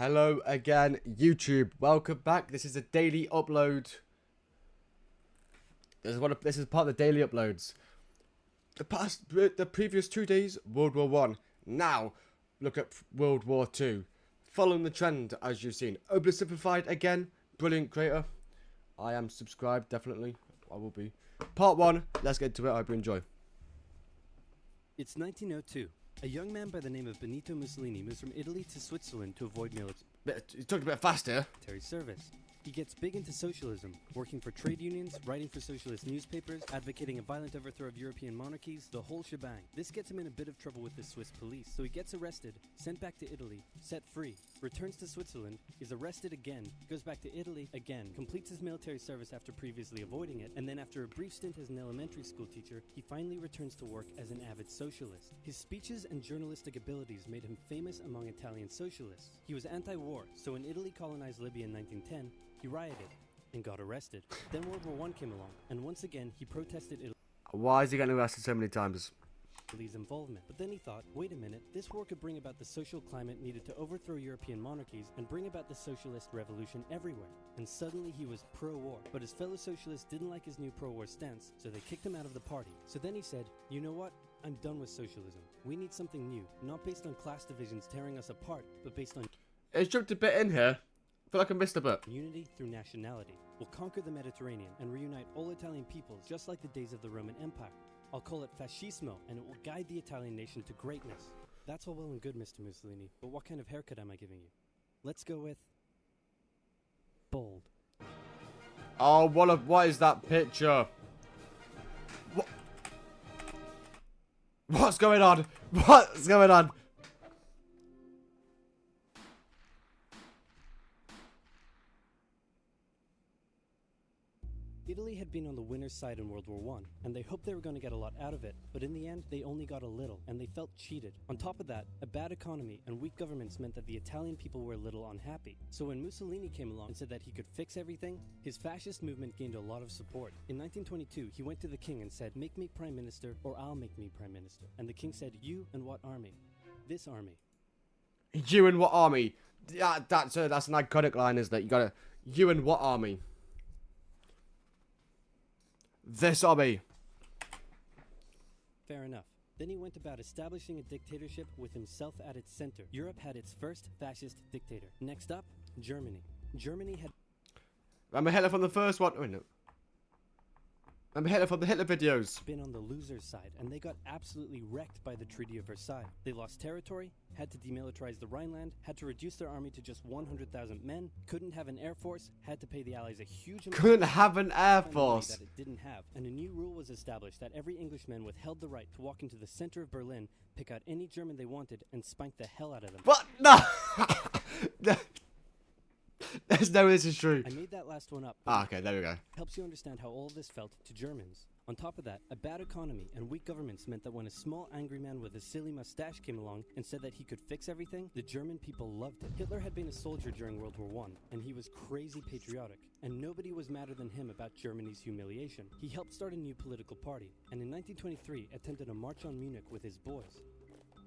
Hello again, YouTube. Welcome back. This is a daily upload. This is part of the daily uploads. The previous 2 days, World War One. Now, look at World War Two. Following the trend, as you've seen. Oversimplified again. Brilliant creator. I am subscribed, definitely. I will be. Part 1. Let's get into it. I hope you enjoy. It's 1902. A young man by the name of Benito Mussolini moves from Italy to Switzerland to avoid You talked a bit faster. military service. He gets big into socialism, working for trade unions, writing for socialist newspapers, advocating a violent overthrow of European monarchies, the whole shebang. This gets him in a bit of trouble with the Swiss police, so he gets arrested, sent back to Italy, set free, returns to Switzerland, is arrested again, goes back to Italy again, completes his military service after previously avoiding it, and then after a brief stint as an elementary school teacher, he finally returns to work as an avid socialist. His speeches and journalistic abilities made him famous among Italian socialists. He was anti-war, so when Italy colonized Libya in 1910, he rioted and got arrested. Then World War I came along, and once again he protested Why is he getting arrested so many times? Italy's involvement. But then he thought, wait a minute, this war could bring about the social climate needed to overthrow European monarchies and bring about the socialist revolution everywhere. And suddenly he was pro-war. But his fellow socialists didn't like his new pro-war stance, so they kicked him out of the party. So then he said, you know what? I'm done with socialism. We need something new, not based on class divisions tearing us apart, but based on It's jumped a bit in here. I feel like I missed a bit. unity through nationality. We'll conquer the Mediterranean and reunite all Italian peoples just like the days of the Roman Empire. I'll call it fascismo, and it will guide the Italian nation to greatness. That's all well and good, Mr. Mussolini, but what kind of haircut am I giving you? Let's go with bold. Oh, what is that picture? What's going on? What's going on? Italy had been on the winner's side in World War I, and they hoped they were going to get a lot out of it, but in the end, they only got a little, and they felt cheated. On top of that, a bad economy and weak governments meant that the Italian people were a little unhappy. So when Mussolini came along and said that he could fix everything, his fascist movement gained a lot of support. In 1922, he went to the king and said, make me prime minister, or I'll make me prime minister. And the king said, you and what army? This army. You and what army? Yeah, that's an iconic line, isn't it? You and what army? This army. Fair enough. Then he went about establishing a dictatorship with himself at its center. Europe had its first fascist dictator. Next up, Germany. Germany had Remember Hitler from the first one? Oh, no. Remember Hitler from the Hitler videos? been on the loser's side, and they got absolutely wrecked by the Treaty of Versailles. They lost territory, had to demilitarize the Rhineland, had to reduce their army to just 100,000 men, couldn't have an air force, had to pay the Allies a huge amount Couldn't have an air of money force. that it didn't have. And a new rule was established that every Englishman withheld the right to walk into the center of Berlin, pick out any German they wanted, and spank the hell out of them. What? No. There's no way this is true. I made that last one up. Ah, okay, there we go. Helps you understand how all of this felt to Germans. On top of that, a bad economy and weak governments meant that when a small angry man with a silly mustache came along and said that he could fix everything, the German people loved it. Hitler had been a soldier during World War I, and he was crazy patriotic, and nobody was madder than him about Germany's humiliation. He helped start a new political party, and in 1923 attempted a march on Munich with his boys.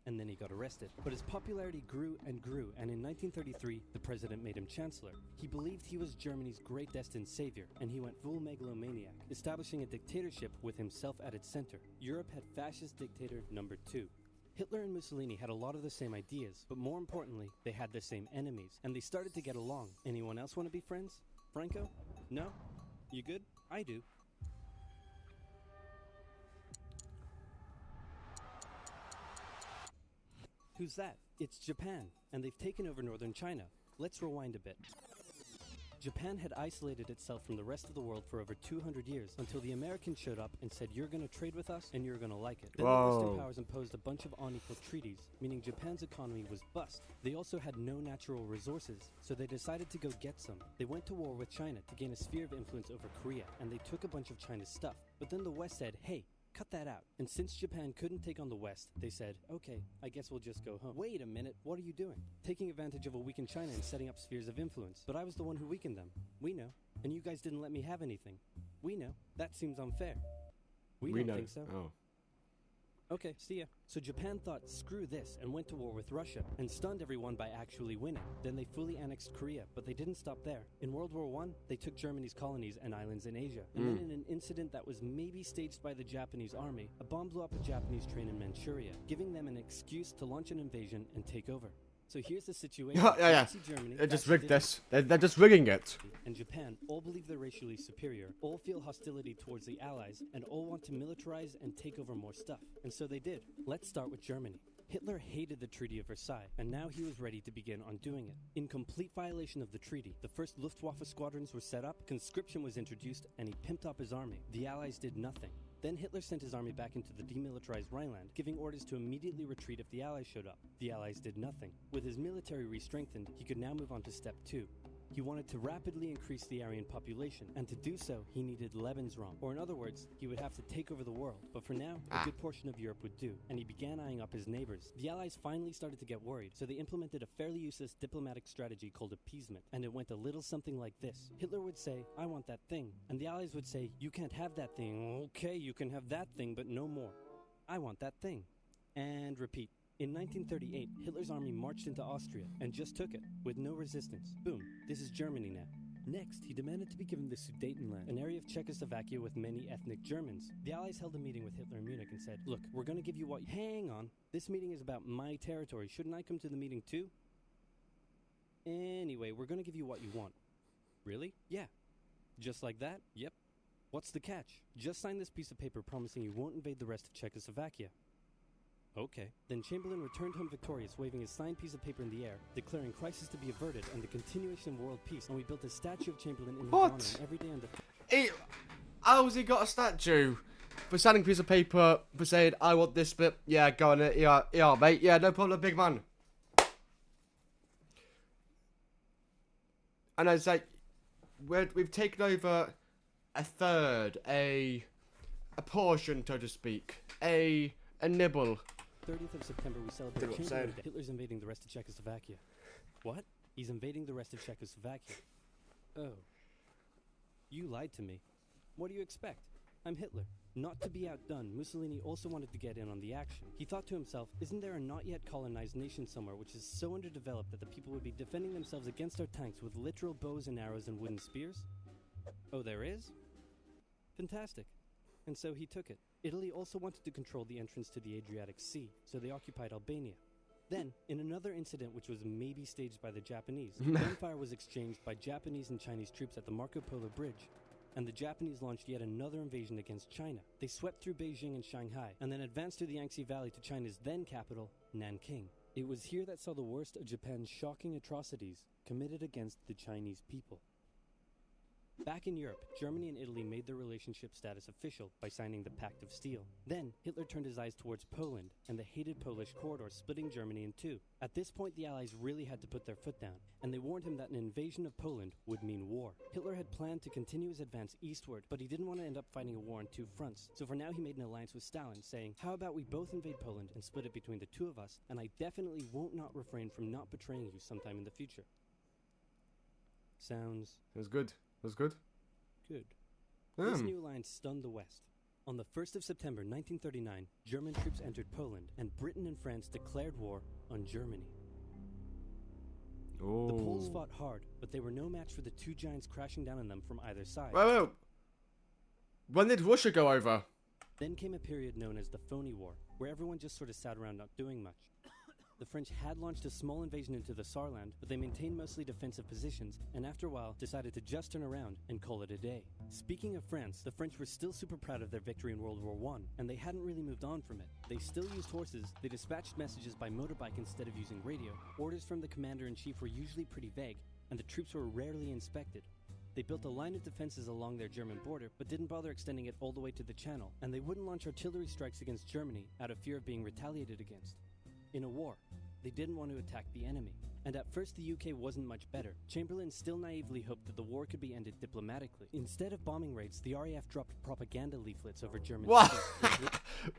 And then he got arrested. But his popularity grew and grew, and in 1933, the president made him chancellor. He believed he was Germany's great destined savior, and he went full megalomaniac, establishing a dictatorship with himself at its center. Europe had fascist dictator number 2. Hitler and Mussolini had a lot of the same ideas, but more importantly, they had the same enemies, and they started to get along. Anyone else want to be friends? Franco? No? You good? I do. Who's that? It's Japan, and they've taken over northern China. Let's rewind a bit. Japan had isolated itself from the rest of the world for over 200 years until the Americans showed up and said, you're going to trade with us and you're going to like it. Then the Western powers imposed a bunch of unequal treaties, meaning Japan's economy was bust. They also had no natural resources, so they decided to go get some. They went to war with China to gain a sphere of influence over Korea, and they took a bunch of China's stuff. But then the West said, hey, cut that out. And since Japan couldn't take on the West, they said, okay, I guess we'll just go home. Wait a minute, what are you doing? Taking advantage of a weakened China and setting up spheres of influence. But I was the one who weakened them. We know. And you guys didn't let me have anything. We know. That seems unfair. We don't know. think so. Oh. Okay, see ya. So Japan thought, screw this, and went to war with Russia, and stunned everyone by actually winning. Then they fully annexed Korea, but they didn't stop there. In World War I, they took Germany's colonies and islands in Asia. And then in an incident that was maybe staged by the Japanese army, a bomb blew up a Japanese train in Manchuria, giving them an excuse to launch an invasion and take over. So here's the situation. Yeah. Nazi Germany, They just fascist rigged this. They're just rigging it. and Japan all believe they're racially superior, all feel hostility towards the Allies, and all want to militarize and take over more stuff. And so they did. Let's start with Germany. Hitler hated the Treaty of Versailles, and now he was ready to begin undoing it. In complete violation of the treaty, the first Luftwaffe squadrons were set up, conscription was introduced, and he pimped up his army. The Allies did nothing. Then Hitler sent his army back into the demilitarized Rhineland, giving orders to immediately retreat if the Allies showed up. The Allies did nothing. With his military re-strengthened, he could now move on to step 2. He wanted to rapidly increase the Aryan population, and to do so, he needed Lebensraum. Or in other words, he would have to take over the world. But for now, a good portion of Europe would do, and he began eyeing up his neighbors. The Allies finally started to get worried, so they implemented a fairly useless diplomatic strategy called appeasement, and it went a little something like this. Hitler would say, I want that thing, and the Allies would say, you can't have that thing. Okay, you can have that thing, but no more. I want that thing. And repeat. In 1938, Hitler's army marched into Austria and just took it, with no resistance. Boom, this is Germany now. Next, he demanded to be given the Sudetenland, an area of Czechoslovakia with many ethnic Germans. The Allies held a meeting with Hitler in Munich and said, look, we're going to give you what... Hang on, this meeting is about my territory. Shouldn't I come to the meeting too? Anyway, we're going to give you what you want. Really? Yeah. Just like that? Yep. What's the catch? Just sign this piece of paper promising you won't invade the rest of Czechoslovakia. Okay. Then Chamberlain returned home victorious, waving his signed piece of paper in the air, declaring crisis to be averted and the continuation of world peace, and we built a statue of Chamberlain in his honor every day on the... How's he got a statue? For signing a piece of paper, for saying, I want this bit. Yeah, go on it. Yeah, mate. Yeah, no problem, big man. And it's like, we've taken over a third, a portion, so to speak, a nibble. 30th of September, we celebrate Chamberlain Day. Hitler's invading the rest of Czechoslovakia. What? He's invading the rest of Czechoslovakia. Oh. You lied to me. What do you expect? I'm Hitler. Not to be outdone, Mussolini also wanted to get in on the action. He thought to himself, isn't there a not yet colonized nation somewhere which is so underdeveloped that the people would be defending themselves against our tanks with literal bows and arrows and wooden spears? Oh, there is? Fantastic. And so he took it. Italy also wanted to control the entrance to the Adriatic Sea, so they occupied Albania. Then, in another incident which was maybe staged by the Japanese, gunfire was exchanged by Japanese and Chinese troops at the Marco Polo Bridge, and the Japanese launched yet another invasion against China. They swept through Beijing and Shanghai, and then advanced through the Yangtze Valley to China's then capital, Nanking. It was here that saw the worst of Japan's shocking atrocities committed against the Chinese people. Back in Europe, Germany and Italy made their relationship status official by signing the Pact of Steel. Then, Hitler turned his eyes towards Poland and the hated Polish corridor, splitting Germany in two. At this point, the Allies really had to put their foot down, and they warned him that an invasion of Poland would mean war. Hitler had planned to continue his advance eastward, but he didn't want to end up fighting a war on two fronts. So for now, he made an alliance with Stalin, saying, how about we both invade Poland and split it between the two of us, and I definitely won't not refrain from not betraying you sometime in the future. Sounds... It was good. It was good. Good. This new alliance stunned the West. On the 1st of September 1939, German troops entered Poland, and Britain and France declared war on Germany. Oh. The Poles fought hard, but they were no match for the two giants crashing down on them from either side. Wait. When did Russia go over? Then came a period known as the Phony War, where everyone just sort of sat around not doing much. The French had launched a small invasion into the Saarland, but they maintained mostly defensive positions, and after a while decided to just turn around and call it a day. Speaking of France, the French were still super proud of their victory in World War I, and they hadn't really moved on from it. They still used horses, they dispatched messages by motorbike instead of using radio, orders from the commander-in-chief were usually pretty vague, and the troops were rarely inspected. They built a line of defenses along their German border, but didn't bother extending it all the way to the Channel, and they wouldn't launch artillery strikes against Germany out of fear of being retaliated against. In a war, they didn't want to attack the enemy. And at first the UK wasn't much better. Chamberlain still naively hoped that the war could be ended diplomatically. Instead of bombing raids, the RAF dropped propaganda leaflets over German What? cities.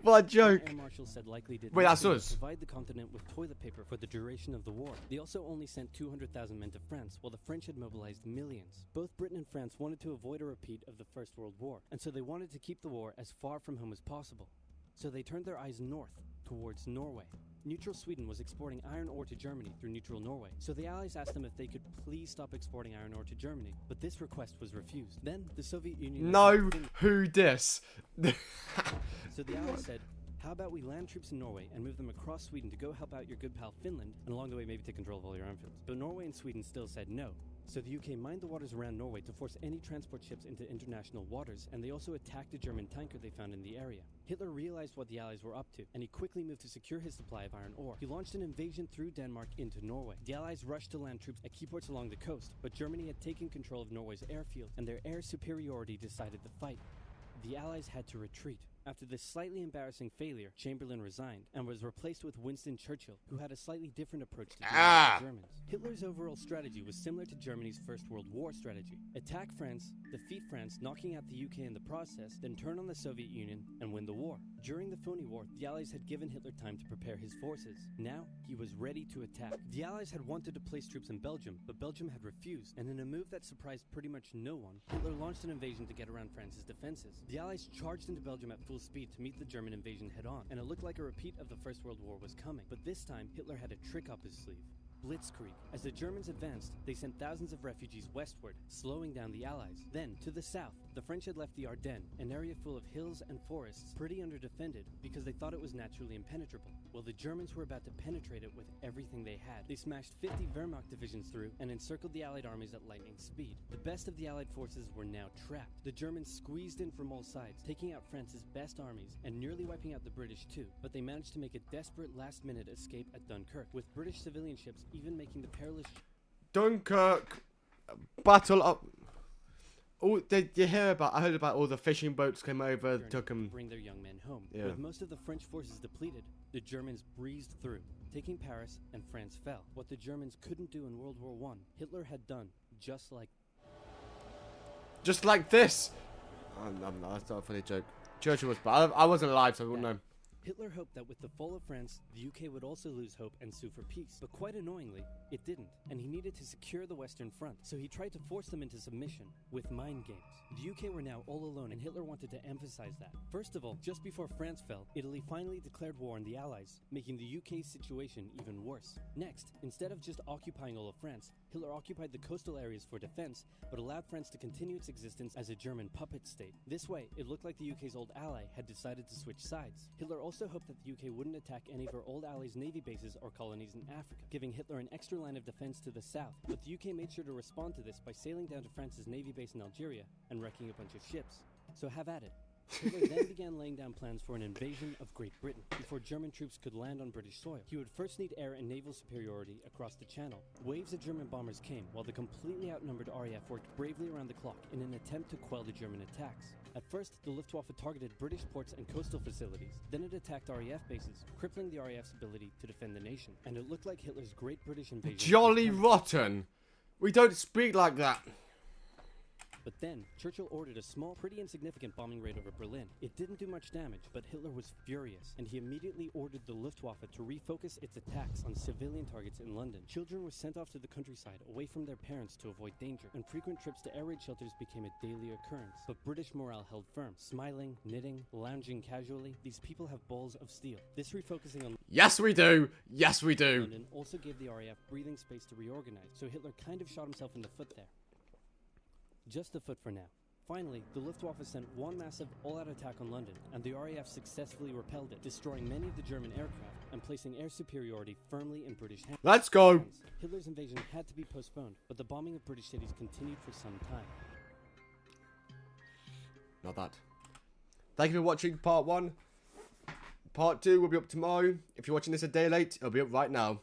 What a joke. Air Marshal said likely did Wait, that's nothing us. to provide the continent with toilet paper for the duration of the war. They also only sent 200,000 men to France, while the French had mobilized millions. Both Britain and France wanted to avoid a repeat of the First World War, and so they wanted to keep the war as far from home as possible. So they turned their eyes north, towards Norway. Neutral Sweden was exporting iron ore to Germany through neutral Norway, so the Allies asked them if they could please stop exporting iron ore to Germany, but this request was refused. Then the Soviet Union... No, who dis? So the Allies said, how about we land troops in Norway and move them across Sweden to go help out your good pal Finland, and along the way maybe take control of all your airfields. But Norway and Sweden still said no. So the UK mined the waters around Norway to force any transport ships into international waters, and they also attacked a German tanker they found in the area. Hitler realized what the Allies were up to, and he quickly moved to secure his supply of iron ore. He launched an invasion through Denmark into Norway. The Allies rushed to land troops at key ports along the coast, but Germany had taken control of Norway's airfield, and their air superiority decided the fight. The Allies had to retreat. After this slightly embarrassing failure, Chamberlain resigned and was replaced with Winston Churchill, who had a slightly different approach to dealing with the Germans. Hitler's overall strategy was similar to Germany's First World War strategy. Attack France, defeat France, knocking out the UK in the process, then turn on the Soviet Union and win the war. During the Phoney War, the Allies had given Hitler time to prepare his forces. Now, he was ready to attack. The Allies had wanted to place troops in Belgium, but Belgium had refused, and in a move that surprised pretty much no one, Hitler launched an invasion to get around France's defenses. The Allies charged into Belgium at full speed to meet the German invasion head-on, and it looked like a repeat of the First World War was coming. But this time, Hitler had a trick up his sleeve. Blitzkrieg. As the Germans advanced, they sent thousands of refugees westward, slowing down the Allies. Then, to the south, the French had left the Ardennes, an area full of hills and forests, pretty underdefended because they thought it was naturally impenetrable. Well, the Germans were about to penetrate it with everything they had. They smashed 50 Wehrmacht divisions through and encircled the Allied armies at lightning speed. The best of the Allied forces were now trapped. The Germans squeezed in from all sides, taking out France's best armies and nearly wiping out the British too. But they managed to make a desperate last-minute escape at Dunkirk, with British civilian ships even making the perilous... Dunkirk, battle up. Oh, did you hear about? I heard about all the fishing boats came over, took them. Bring their young men home. Yeah. With most of the French forces depleted, the Germans breezed through, taking Paris, and France fell. What the Germans couldn't do in World War I, Hitler had done, just like this. No, that's not a funny joke. Churchill was, but I wasn't alive, so I wouldn't know. Hitler hoped that with the fall of France, the UK would also lose hope and sue for peace. But quite annoyingly, it didn't, and he needed to secure the Western Front, so he tried to force them into submission with mind games. The UK were now all alone, and Hitler wanted to emphasize that. First of all, just before France fell, Italy finally declared war on the Allies, making the UK's situation even worse. Next, instead of just occupying all of France, Hitler occupied the coastal areas for defense, but allowed France to continue its existence as a German puppet state. This way, it looked like the UK's old ally had decided to switch sides. Hitler also hoped that the UK wouldn't attack any of her old allies' navy bases or colonies in Africa, giving Hitler an extra line of defense to the south. But the UK made sure to respond to this by sailing down to France's navy base in Algeria and wrecking a bunch of ships. So have at it. Hitler then began laying down plans for an invasion of Great Britain before German troops could land on British soil. He would first need air and naval superiority across the Channel. Waves of German bombers came, while the completely outnumbered RAF worked bravely around the clock in an attempt to quell the German attacks. At first, the Luftwaffe targeted British ports and coastal facilities. Then it attacked RAF bases, crippling the RAF's ability to defend the nation. And it looked like Hitler's Great British invasion... Jolly rotten! We don't speak like that! But then, Churchill ordered a small, pretty insignificant bombing raid over Berlin. It didn't do much damage, but Hitler was furious, and he immediately ordered the Luftwaffe to refocus its attacks on civilian targets in London. Children were sent off to the countryside, away from their parents to avoid danger, and frequent trips to air raid shelters became a daily occurrence. But British morale held firm. Smiling, knitting, lounging casually, these people have balls of steel. This refocusing on Yes, we do! Yes, we do! London also gave the RAF breathing space to reorganize, so Hitler kind of shot himself in the foot there. Just a foot for now. Finally, the Luftwaffe sent one massive all-out attack on London, and the RAF successfully repelled it, destroying many of the German aircraft and placing air superiority firmly in British hands. Let's go! Hitler's invasion had to be postponed, but the bombing of British cities continued for some time. Not that. Thank you for watching part 1. Part 2 will be up tomorrow. If you're watching this a day late, it'll be up right now.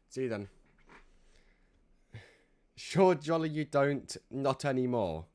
See you then. Sure, Jolly, you don't. Not anymore.